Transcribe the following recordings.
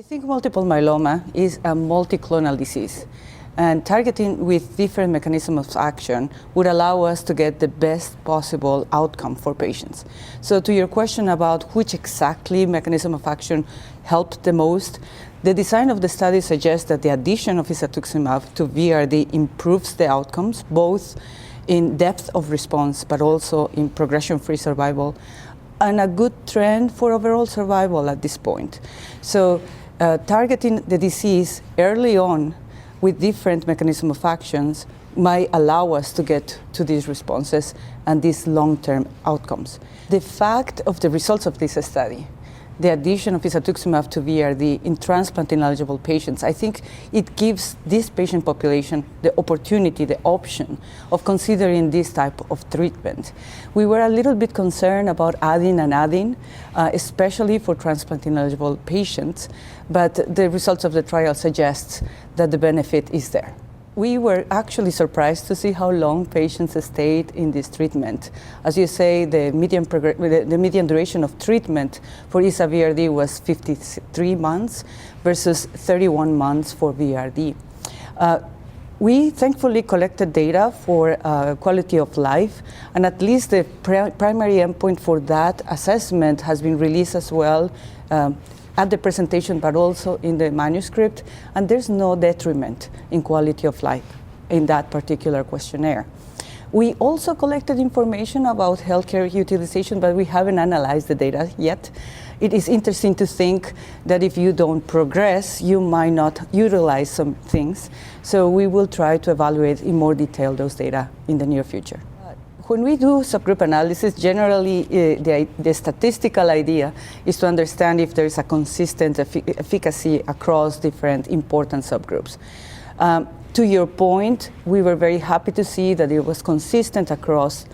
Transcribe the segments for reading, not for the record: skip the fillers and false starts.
I think multiple myeloma is a multi-clonal disease, and targeting with different mechanisms of action would allow us to get the best possible outcome for patients. So to your question about which exactly mechanism of action helped the most, the design of the study suggests that the addition of Isatuximab to VRd improves the outcomes, both in depth of response, but also in progression-free survival, and a good trend for overall survival at this point. So targeting the disease early on with different mechanism of actions might allow us to get to these responses and these long-term outcomes. The fact of the results of this study, the addition of Isatuximab to VRd in transplant-ineligible patients, I think it gives this patient population the opportunity, the option of considering this type of treatment. We were a little bit concerned about adding, especially for transplant-ineligible patients, but the results of the trial suggest that the benefit is there. We were actually surprised to see how long patients stayed in this treatment. As you say, the median duration of treatment for Isa-VRd was 53 months versus 31 months for VRd. We thankfully collected data for quality of life, and at least the primary endpoint for that assessment has been released as well at the presentation, but also in the manuscript, and there's no detriment in quality of life in that particular questionnaire. We also collected information about healthcare utilization, but we haven't analyzed the data yet. It is interesting to think that if you don't progress, you might not utilize some things. So we will try to evaluate in more detail those data in the near future. When we do subgroup analysis, generally the statistical idea is to understand if there is a consistent efficacy across different important subgroups. To your point, we were very happy to see that it was consistent across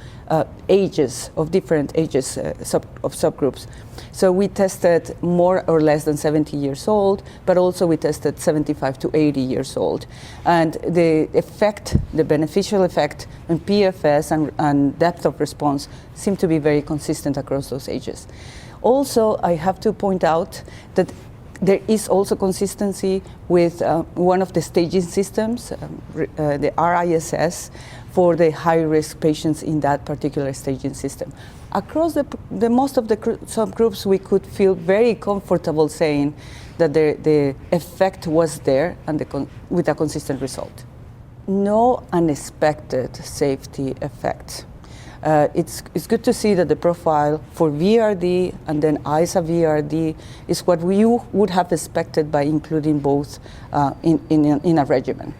ages, of different ages of subgroups. So we tested more or less than 70 years old, but also we tested 75 to 80 years old. And the effect, the beneficial effect in PFS and depth of response seemed to be very consistent across those ages. Also, I have to point out that there is also consistency with one of the staging systems, the RISS, for the high-risk patients in that particular staging system. Across the most of the subgroups, we could feel very comfortable saying that the effect was there and with a consistent result. No unexpected safety effects. It's good to see that the profile for VRd and then Isa-VRd is what we would have expected by including both in a regimen.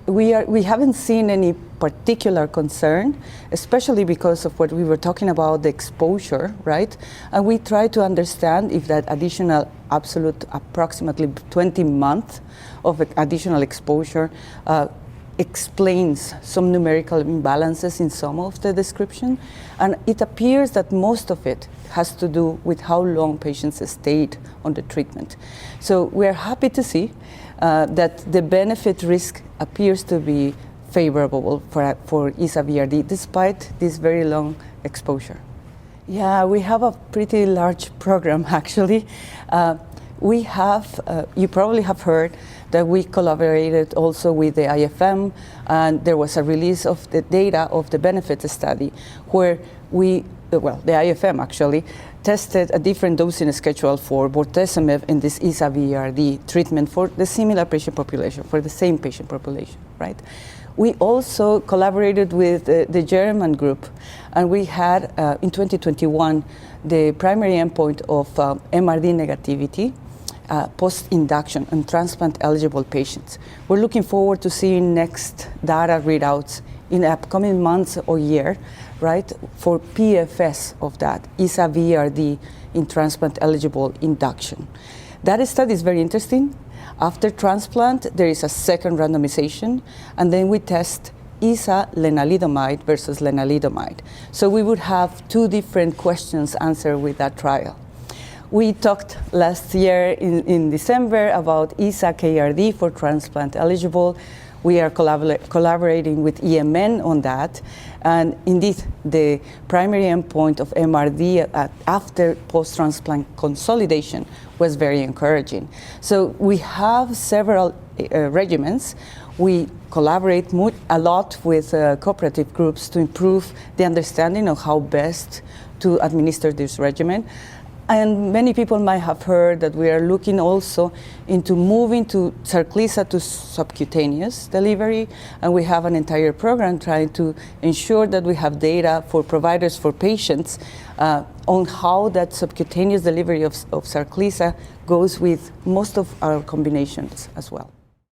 We haven't seen any particular concern, especially because of what we were talking about, the exposure, right? And we try to understand if that additional absolute approximately 20 months of additional exposure explains some numerical imbalances in some of the description. And it appears that most of it has to do with how long patients stayed on the treatment. So we're happy to see that the benefit risk appears to be favorable for Isa-VRd despite this very long exposure. Yeah, we have a pretty large program actually. We have, you probably have heard that we collaborated also with the IFM, and there was a release of the data of the benefit study where the IFM actually tested a different dosing schedule for bortezomib in this Isa-VRd treatment for the similar patient population, for the same patient population, right? We also collaborated with the German group, and we had in 2021 the primary endpoint of MRD negativity post-induction in transplant-eligible patients. We're looking forward to seeing next data readouts in the upcoming months or year, right, for PFS of that, Isa-VRd in transplant-eligible induction. That study is very interesting. After transplant, there is a second randomization, and then we test Isa-lenalidomide versus lenalidomide. So we would have two different questions answered with that trial. We talked last year in December about Isa-KRd for transplant eligible. We are collaborating with EMN on that. And indeed, the primary endpoint of MRD after post-transplant consolidation was very encouraging. So we have several regimens. We collaborate a lot with cooperative groups to improve the understanding of how best to administer this regimen. And many people might have heard that we are looking also into moving to SARCLISA to subcutaneous delivery, and we have an entire program trying to ensure that we have data for providers, for patients, on how that subcutaneous delivery of SARCLISA goes with most of our combinations as well.